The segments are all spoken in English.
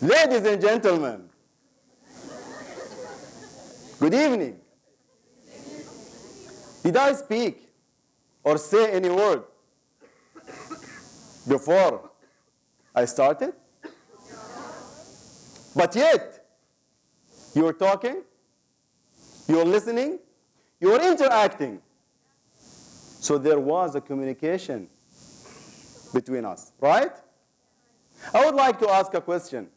Ladies and gentlemen, good evening. Did I speak or say any word before I started? But yet, you're talking, you're listening, you're interacting. So there was a communication between us, right? I would like to ask a question.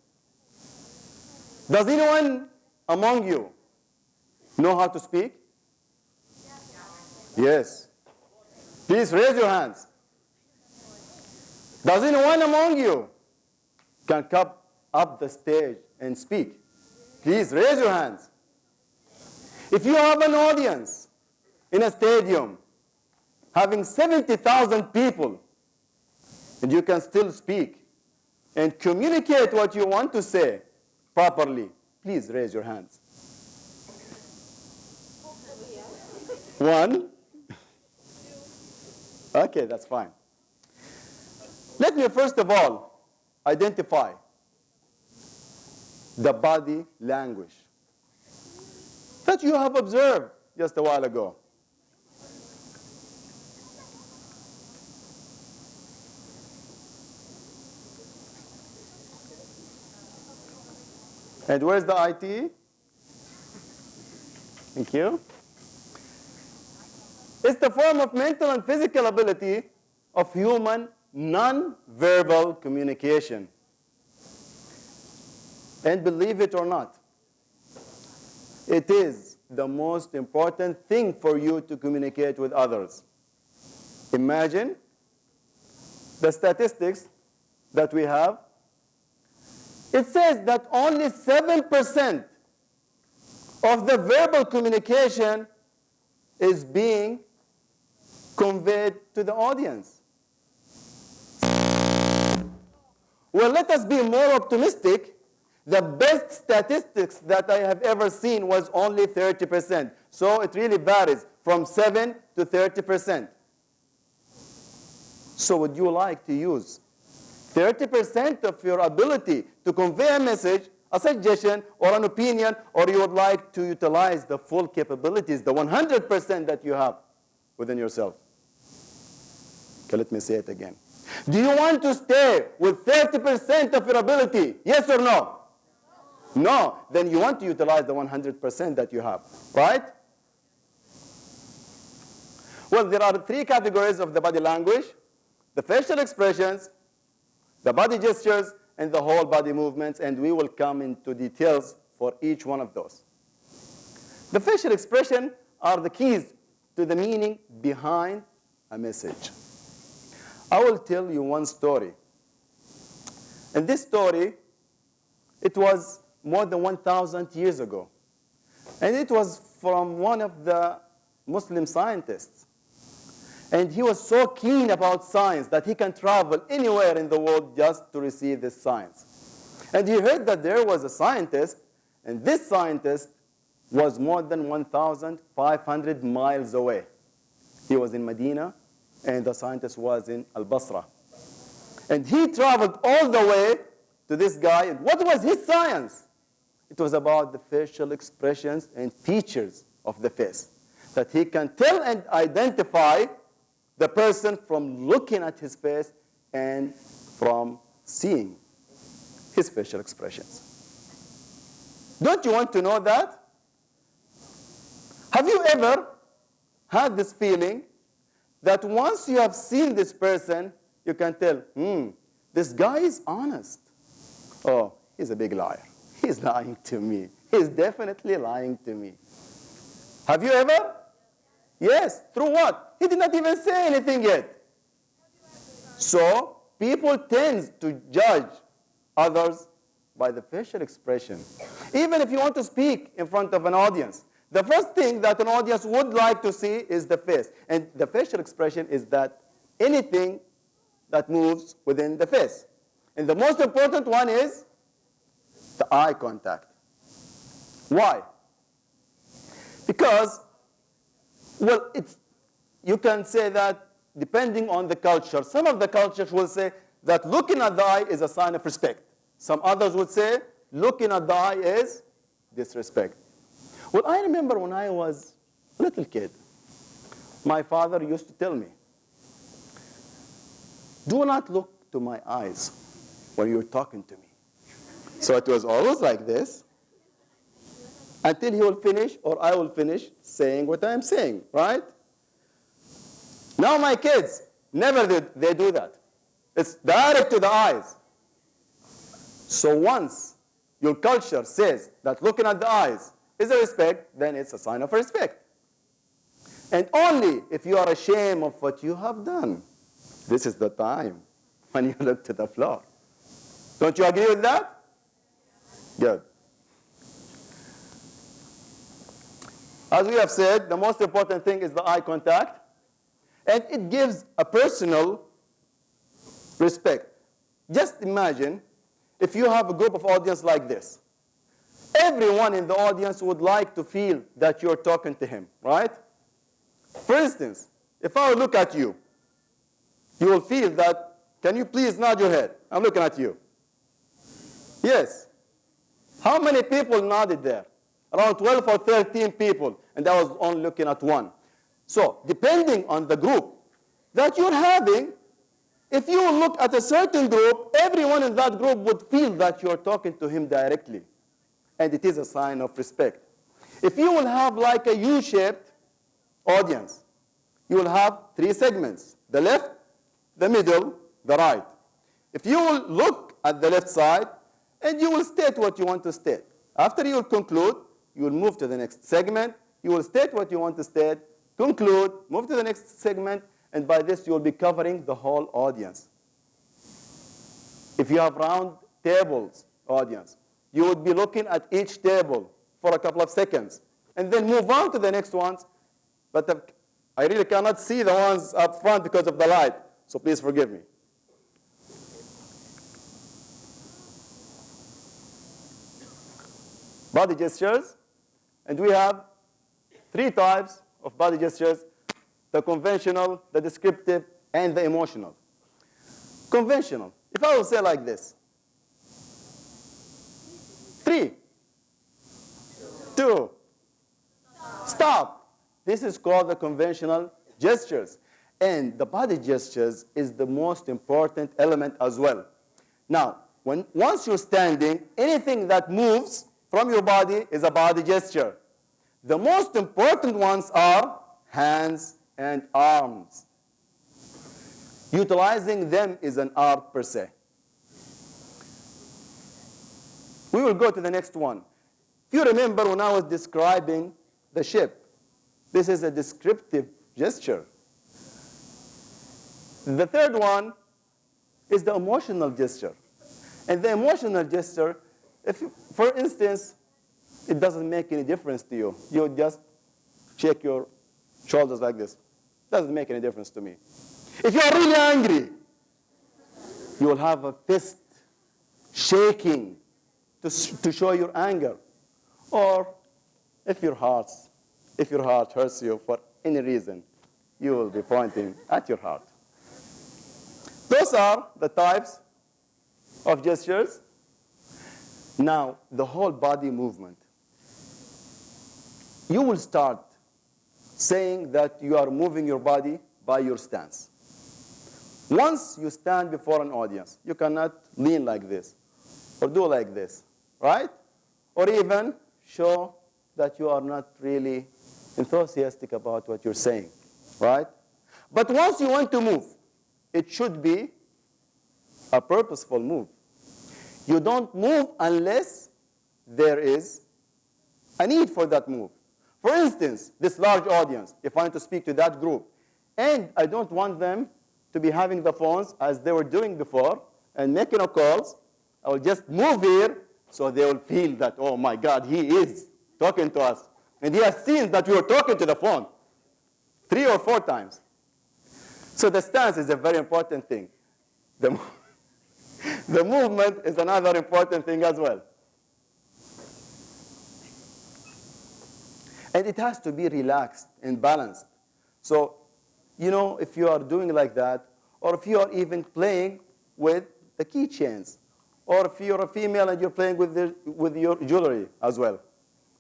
Does anyone among you know how to speak? Yes. Please raise your hands. Does anyone among you can come up the stage and speak? Please raise your hands. If you have an audience in a stadium having 70,000 people and you can still speak and communicate what you want to say properly, please raise your hands. One. Okay, that's fine. Let me first of all identify the body language that you have observed just a while ago. And where's the IT? Thank you. It's the form of mental and physical ability of human non-verbal communication. And believe it or not, it is the most important thing for you to communicate with others. Imagine the statistics that we have. It says that only 7% of the verbal communication is being conveyed to the audience. Well, let us be more optimistic. The best statistics that I have ever seen was only 30%. So it really varies from 7 to 30%. So would you like to use 30% of your ability to convey a message, a suggestion, or an opinion, or you would like to utilize the full capabilities, the 100% that you have within yourself? Okay, let me say it again. Do you want to stay with 30% of your ability? Yes or no? No. Then you want to utilize the 100% that you have, right? Well, there are three categories of the body language: the facial expressions, the body gestures, and the whole body movements, and we will come into details for each one of those. The facial expression are the keys to the meaning behind a message. I will tell you one story. And this story, it was more than 1,000 years ago. And it was from one of the Muslim scientists. And he was so keen about science that he can travel anywhere in the world just to receive this science. And he heard that there was a scientist, and this scientist was more than 1,500 miles away. He was in Medina, and the scientist was in Al-Basra. And he traveled all the way to this guy. And what was his science? It was about the facial expressions and features of the face, that he can tell and identify the person from looking at his face and from seeing his facial expressions. Don't you want to know that? Have you ever had this feeling that once you have seen this person, you can tell, this guy is honest. Oh, he's a big liar. He's lying to me. He's definitely lying to me. Have you ever? Yes. Through what? He did not even say anything yet. So people tend to judge others by the facial expression. Even if you want to speak in front of an audience, the first thing that an audience would like to see is the face. And the facial expression is that anything that moves within the face. And the most important one is the eye contact. Why? Because, well, you can say that depending on the culture. Some of the cultures will say that looking at the eye is a sign of respect. Some others would say looking at the eye is disrespect. Well, I remember when I was a little kid, my father used to tell me, do not look to my eyes when you're talking to me. So it was always like this until he will finish or I will finish saying what I'm saying, right? Now my kids, never did they do that. It's direct to the eyes. So once your culture says that looking at the eyes is a respect, then it's a sign of respect. And only if you are ashamed of what you have done, this is the time when you look to the floor. Don't you agree with that? Good. As we have said, the most important thing is the eye contact. And it gives a personal respect. Just imagine if you have a group of audience like this. Everyone in the audience would like to feel that you're talking to him, right? For instance, if I look at you, you will feel that, can you please nod your head? I'm looking at you. Yes. How many people nodded there? Around 12 or 13 people, and I was only looking at one. So, depending on the group that you're having, if you look at a certain group, everyone in that group would feel that you're talking to him directly. And it is a sign of respect. If you will have like a U-shaped audience, you will have 3 segments: the left, the middle, the right. If you will look at the left side, and you will state what you want to state. After you will conclude, you will move to the next segment. You will state what you want to state, conclude, move to the next segment, and by this you will be covering the whole audience. If you have round tables audience, you would be looking at each table for a couple of seconds, and then move on to the next ones. But I really cannot see the ones up front because of the light, so please forgive me. Body gestures, and we have 3 types of body gestures: the conventional, the descriptive, and the emotional. Conventional, if I will say like this: 3, 2, stop. This is called the conventional gestures. And the body gestures is the most important element as well. Now, once you're standing, anything that moves from your body is a body gesture. The most important ones are hands and arms. Utilizing them is an art per se. We will go to the next one. If you remember when I was describing the ship, this is a descriptive gesture. The third one is the emotional gesture. And the emotional gesture, for instance, it doesn't make any difference to you. You just shake your shoulders like this. Doesn't make any difference to me. If you are really angry, you will have a fist shaking to show your anger. Or if your heart hurts you for any reason, you will be pointing at your heart. Those are the types of gestures. Now, the whole body movement. You will start saying that you are moving your body by your stance. Once you stand before an audience, you cannot lean like this or do like this, right? Or even show that you are not really enthusiastic about what you're saying, right? But once you want to move, it should be a purposeful move. You don't move unless there is a need for that move. For instance, this large audience, if I want to speak to that group, and I don't want them to be having the phones as they were doing before and making calls, I will just move here so they will feel that, oh my God, he is talking to us. And he has seen that we were talking to the phone 3 or 4 times. So the stance is a very important thing. The movement is another important thing as well. And it has to be relaxed and balanced. So, if you are doing like that, or if you are even playing with the keychains, or if you're a female and you're playing with your jewelry as well.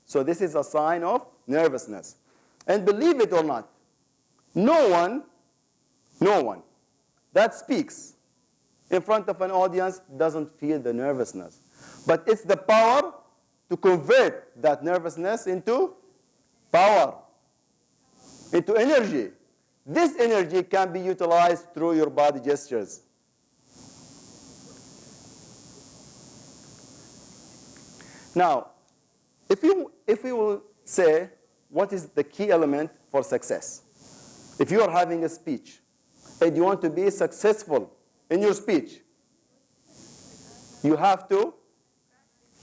So this is a sign of nervousness. And believe it or not, no one that speaks in front of an audience doesn't feel the nervousness. But it's the power to convert that nervousness into power, into energy. This energy can be utilized through your body gestures. Now, if we will say, what is the key element for success? If you are having a speech and you want to be successful in your speech, you have to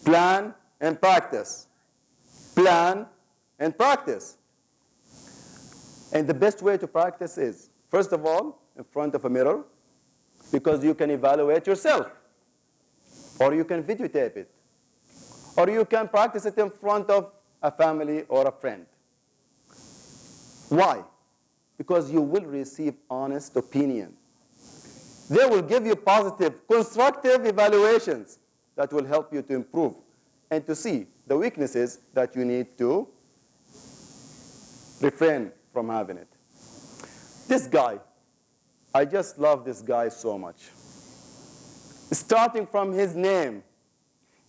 plan and practice. Plan and practice. And the best way to practice is, first of all, in front of a mirror, because you can evaluate yourself. Or you can videotape it. Or you can practice it in front of a family or a friend. Why? Because you will receive honest opinion. They will give you positive, constructive evaluations that will help you to improve and to see the weaknesses that you need to refrain from having it. This guy, I just love this guy so much. Starting from his name,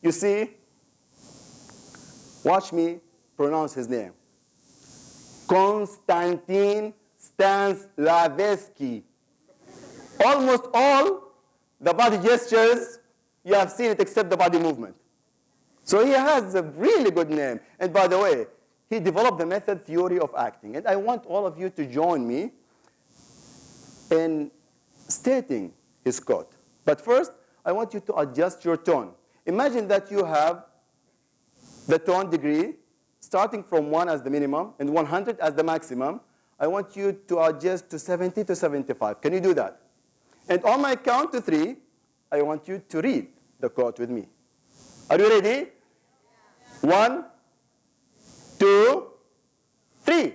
you see, watch me pronounce his name. Konstantin Stanislavski. Almost all the body gestures, you have seen it except the body movement. So he has a really good name. And by the way, he developed the method theory of acting. And I want all of you to join me in stating his quote. But first, I want you to adjust your tone. Imagine that you have the tone degree starting from 1 as the minimum and 100 as the maximum. I want you to adjust to 70 to 75. Can you do that? And on my count to 3, I want you to read the quote with me. Are you ready? 1, 2, 3.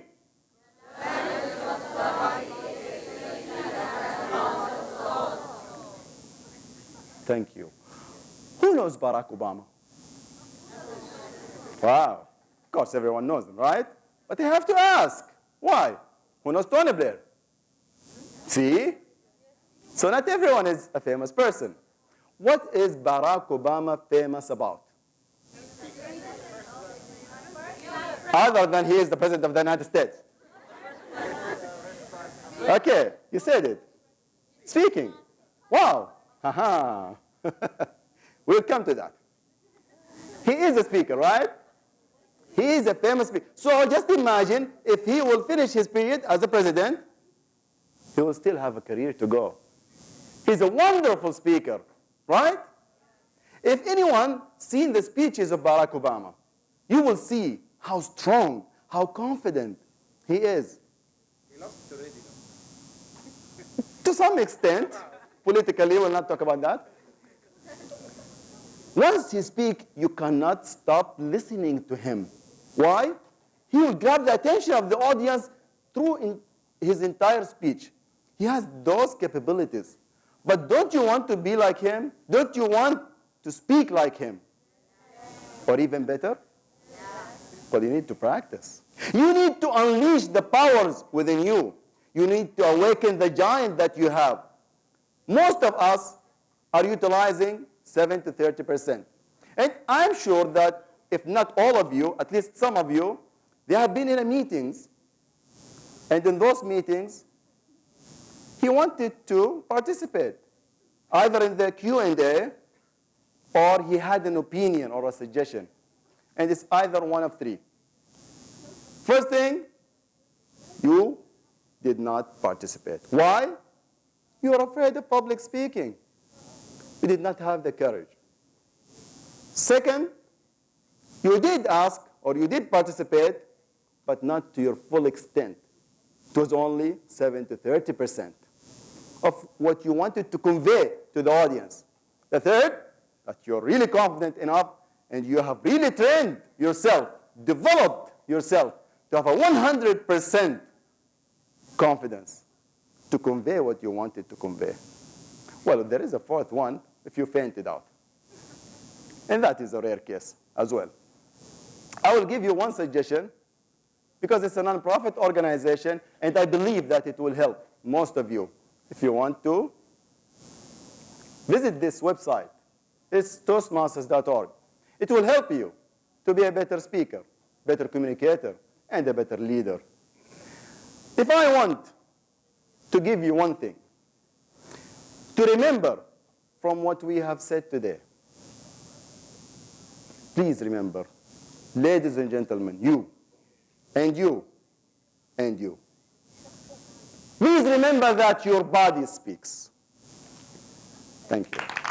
Thank you. Who knows Barack Obama? Wow. Of course, everyone knows him, right? But I have to ask. Why? Who knows Tony Blair? See? So not everyone is a famous person. What is Barack Obama famous about? Other than he is the President of the United States. Okay, you said it. Speaking. Wow. Haha. We'll come to that. He is a speaker, right? He is a famous speaker. So just imagine if he will finish his period as a president, he will still have a career to go. He's a wonderful speaker, right? If anyone seen the speeches of Barack Obama, you will see how strong, how confident he is. He lost already. To some extent, politically, we'll not talk about that. Once he speaks, you cannot stop listening to him. Why? He will grab the attention of the audience through his entire speech. He has those capabilities. But don't you want to be like him? Don't you want to speak like him? Or even better? Well, you need to practice. You need to unleash the powers within you. You need to awaken the giant that you have. Most of us are utilizing 7 to 30%. And I'm sure that if not all of you, at least some of you, they have been in meetings. And in those meetings, he wanted to participate, either in the Q&A or he had an opinion or a suggestion. And it's either one of 3. First thing, you did not participate. Why? You are afraid of public speaking. You did not have the courage. Second, you did ask or you did participate, but not to your full extent. It was only 7 to 30% of what you wanted to convey to the audience. The third, that you're really confident enough and you have really trained yourself, developed yourself to have a 100% confidence to convey what you wanted to convey. Well, there is a fourth one if you fainted out. And that is a rare case as well. I will give you one suggestion because it's a nonprofit organization, and I believe that it will help most of you. If you want to, visit this website. It's toastmasters.org. It will help you to be a better speaker, better communicator, and a better leader. If I want to give you one thing to remember from what we have said today, please remember, ladies and gentlemen, you, and you, and you. Please remember that your body speaks. Thank you.